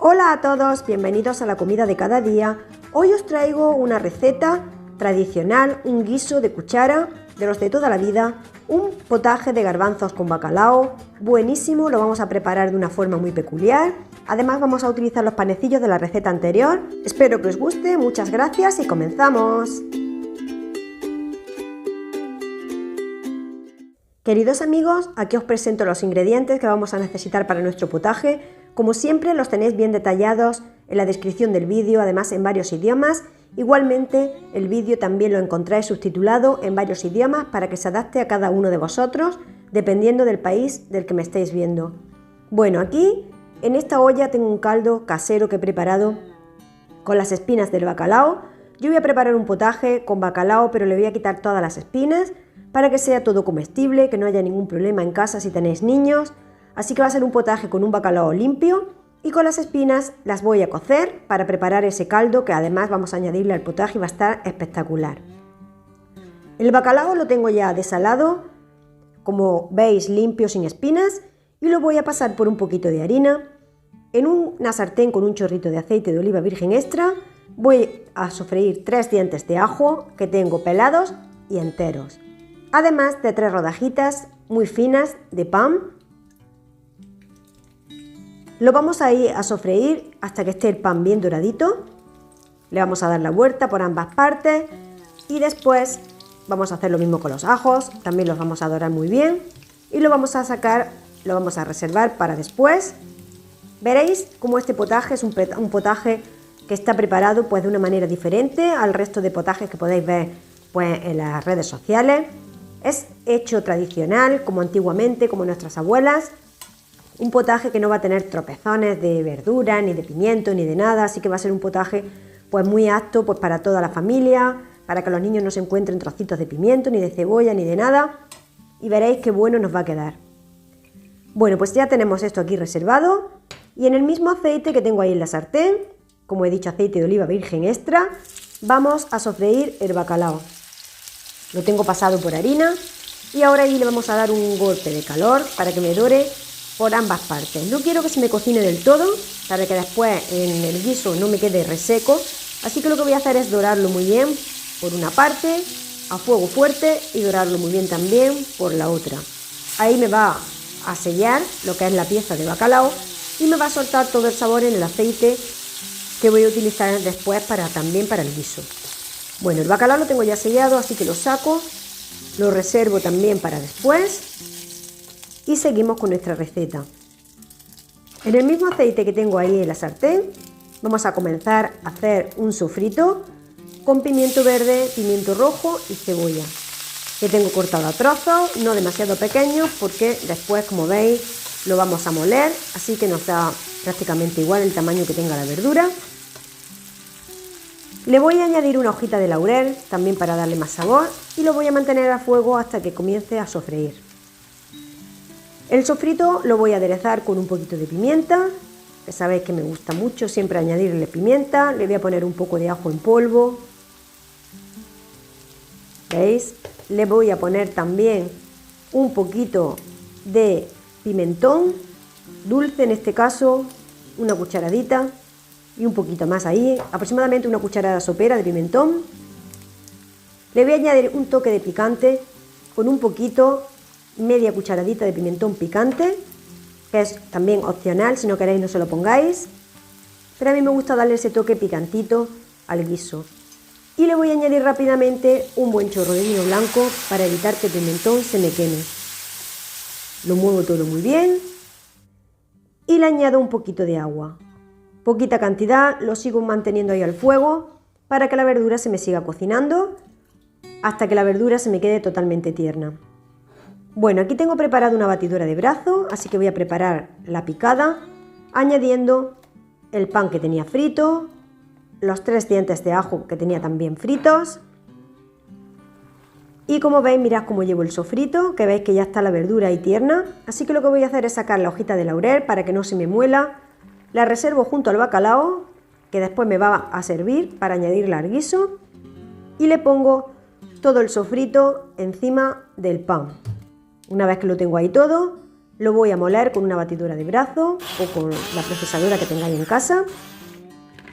Hola a todos, bienvenidos a la comida de cada día. Hoy os traigo una receta tradicional, un guiso de cuchara de los de toda la vida, un potaje de garbanzos con bacalao, buenísimo, lo vamos a preparar de una forma muy peculiar. Además vamos a utilizar los panecillos de la receta anterior. Espero que os guste, muchas gracias y comenzamos. Queridos amigos, aquí os presento los ingredientes que vamos a necesitar para nuestro potaje. Como siempre los tenéis bien detallados en la descripción del vídeo, además en varios idiomas. Igualmente el vídeo también lo encontráis subtitulado en varios idiomas para que se adapte a cada uno de vosotros, dependiendo del país del que me estéis viendo. Bueno, aquí en esta olla tengo un caldo casero que he preparado con las espinas del bacalao. Yo voy a preparar un potaje con bacalao, pero le voy a quitar todas las espinas para que sea todo comestible, que no haya ningún problema en casa si tenéis niños. Así que va a ser un potaje con un bacalao limpio y con las espinas las voy a cocer para preparar ese caldo que además vamos a añadirle al potaje y va a estar espectacular. El bacalao lo tengo ya desalado, como veis limpio sin espinas, y lo voy a pasar por un poquito de harina. En una sartén con un chorrito de aceite de oliva virgen extra voy a sofreír 3 dientes de ajo que tengo pelados y enteros. Además de 3 rodajitas muy finas de pan. Lo vamos a ir a sofreír hasta que esté el pan bien doradito. Le vamos a dar la vuelta por ambas partes y después vamos a hacer lo mismo con los ajos. También los vamos a dorar muy bien y lo vamos a sacar, lo vamos a reservar para después. Veréis cómo este potaje es un potaje que está preparado pues de una manera diferente al resto de potajes que podéis ver pues en las redes sociales. Es hecho tradicional, como antiguamente, como nuestras abuelas. Un potaje que no va a tener tropezones de verdura, ni de pimiento, ni de nada. Así que va a ser un potaje pues muy apto pues, para toda la familia, para que los niños no se encuentren trocitos de pimiento, ni de cebolla, ni de nada. Y veréis qué bueno nos va a quedar. Bueno, pues ya tenemos esto aquí reservado. Y en el mismo aceite que tengo ahí en la sartén, como he dicho, aceite de oliva virgen extra, vamos a sofreír el bacalao. Lo tengo pasado por harina y ahora ahí le vamos a dar un golpe de calor para que me dore por ambas partes. No quiero que se me cocine del todo para que después en el guiso no me quede reseco, así que lo que voy a hacer es dorarlo muy bien por una parte a fuego fuerte y dorarlo muy bien también por la otra. Ahí me va a sellar lo que es la pieza de bacalao y me va a soltar todo el sabor en el aceite que voy a utilizar después también para el guiso. Bueno, el bacalao lo tengo ya sellado, así que lo saco, lo reservo también para después y seguimos con nuestra receta. En el mismo aceite que tengo ahí en la sartén, vamos a comenzar a hacer un sofrito con pimiento verde, pimiento rojo y cebolla, que tengo cortado a trozos, no demasiado pequeños, porque después, como veis, lo vamos a moler, así que nos da prácticamente igual el tamaño que tenga la verdura. Le voy a añadir una hojita de laurel, también para darle más sabor, y lo voy a mantener a fuego hasta que comience a sofreír. El sofrito lo voy a aderezar con un poquito de pimienta, que sabéis que me gusta mucho siempre añadirle pimienta. Le voy a poner un poco de ajo en polvo. ¿Veis? Le voy a poner también un poquito de pimentón, dulce en este caso, una cucharadita. Y un poquito más ahí, aproximadamente una cucharada sopera de pimentón. Le voy a añadir un toque de picante con un poquito, media cucharadita de pimentón picante, que es también opcional, si no queréis no se lo pongáis, pero a mí me gusta darle ese toque picantito al guiso. Y le voy a añadir rápidamente un buen chorro de vino blanco para evitar que el pimentón se me queme. Lo muevo todo muy bien y le añado un poquito de agua. Poquita cantidad, lo sigo manteniendo ahí al fuego para que la verdura se me siga cocinando hasta que la verdura se me quede totalmente tierna. Bueno, aquí tengo preparada una batidora de brazo, así que voy a preparar la picada añadiendo el pan que tenía frito, los 3 dientes de ajo que tenía también fritos y como veis, mirad cómo llevo el sofrito, que veis que ya está la verdura ahí tierna, así que lo que voy a hacer es sacar la hojita de laurel para que no se me muela. La reservo junto al bacalao, que después me va a servir para añadirla al guiso, y le pongo todo el sofrito encima del pan. Una vez que lo tengo ahí todo, Lo voy a moler con una batidora de brazo o con la procesadora que tengáis en casa.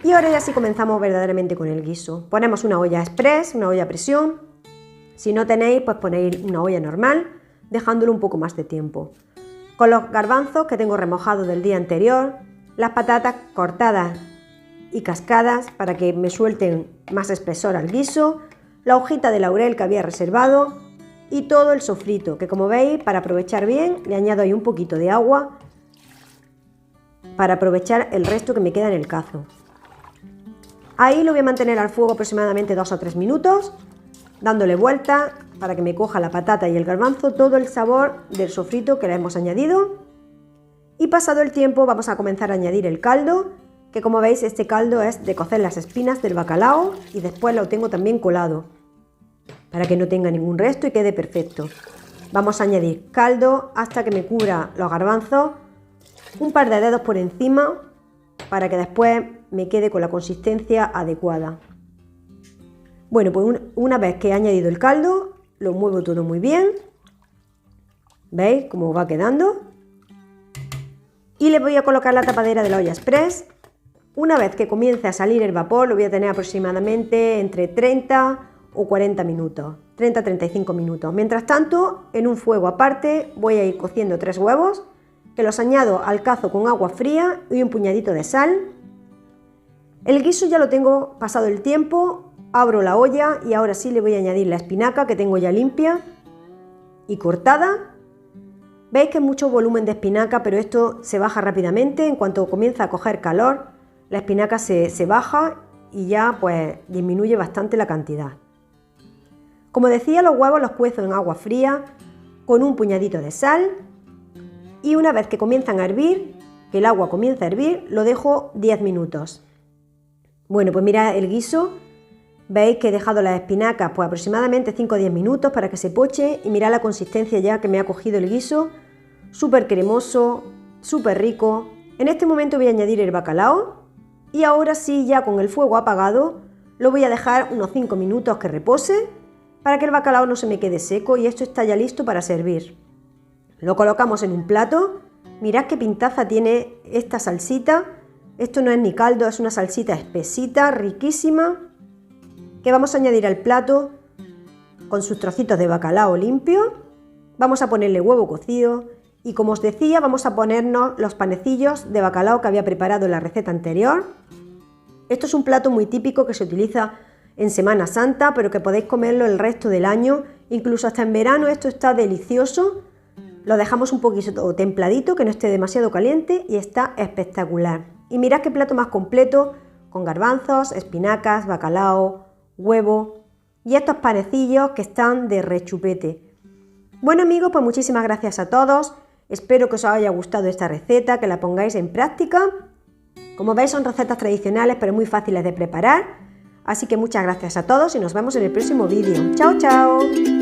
Y ahora ya sí comenzamos verdaderamente con el guiso. Ponemos una olla express, una olla a presión. Si no tenéis, pues ponéis una olla normal, dejándolo un poco más de tiempo. Con los garbanzos que tengo remojados del día anterior, las patatas cortadas y cascadas para que me suelten más espesor al guiso, la hojita de laurel que había reservado y todo el sofrito, que como veis, para aprovechar bien, le añado ahí un poquito de agua para aprovechar el resto que me queda en el cazo. Ahí lo voy a mantener al fuego aproximadamente 2 o 3 minutos, dándole vuelta para que me coja la patata y el garbanzo todo el sabor del sofrito que le hemos añadido. Y pasado el tiempo vamos a comenzar a añadir el caldo, que como veis este caldo es de cocer las espinas del bacalao y después lo tengo también colado, para que no tenga ningún resto y quede perfecto. Vamos a añadir caldo hasta que me cubra los garbanzos, un par de dedos por encima, para que después me quede con la consistencia adecuada. Bueno, pues una vez que he añadido el caldo, lo muevo todo muy bien. ¿Veis cómo va quedando? Y le voy a colocar la tapadera de la olla express. Una vez que comience a salir el vapor, lo voy a tener aproximadamente entre 30 o 40 minutos, 30-35 minutos. Mientras tanto, en un fuego aparte, voy a ir cociendo 3 huevos, que los añado al cazo con agua fría y un puñadito de sal. El guiso ya lo tengo pasado el tiempo, abro la olla y ahora sí le voy a añadir la espinaca que tengo ya limpia y cortada. Veis que es mucho volumen de espinaca, pero esto se baja rápidamente. En cuanto comienza a coger calor, la espinaca se baja y ya pues disminuye bastante la cantidad. Como decía, los huevos los cuezo en agua fría con un puñadito de sal y una vez que comienzan a hervir, que el agua comienza a hervir, lo dejo 10 minutos. Bueno, pues mirad el guiso. Veis que he dejado las espinacas pues aproximadamente 5 o 10 minutos para que se poche y mirad la consistencia ya que me ha cogido el guiso, súper cremoso, súper rico. En este momento voy a añadir el bacalao y ahora sí, ya con el fuego apagado, lo voy a dejar unos 5 minutos que repose para que el bacalao no se me quede seco y esto está ya listo para servir. Lo colocamos en un plato. Mirad qué pintaza tiene esta salsita. Esto no es ni caldo, es una salsita espesita, riquísima, que vamos a añadir al plato con sus trocitos de bacalao limpio. Vamos a ponerle huevo cocido y, como os decía, vamos a ponernos los panecillos de bacalao que había preparado en la receta anterior. Esto es un plato muy típico que se utiliza en Semana Santa, pero que podéis comerlo el resto del año, incluso hasta en verano. Esto está delicioso. Lo dejamos un poquito templadito, que no esté demasiado caliente, y está espectacular. Y mirad qué plato más completo, con garbanzos, espinacas, bacalao, huevo y estos panecillos que están de rechupete. Bueno amigos, pues muchísimas gracias a todos. Espero que os haya gustado esta receta, que la pongáis en práctica. Como veis, son recetas tradicionales pero muy fáciles de preparar. Así que muchas gracias a todos y nos vemos en el próximo vídeo. ¡Chao, chao!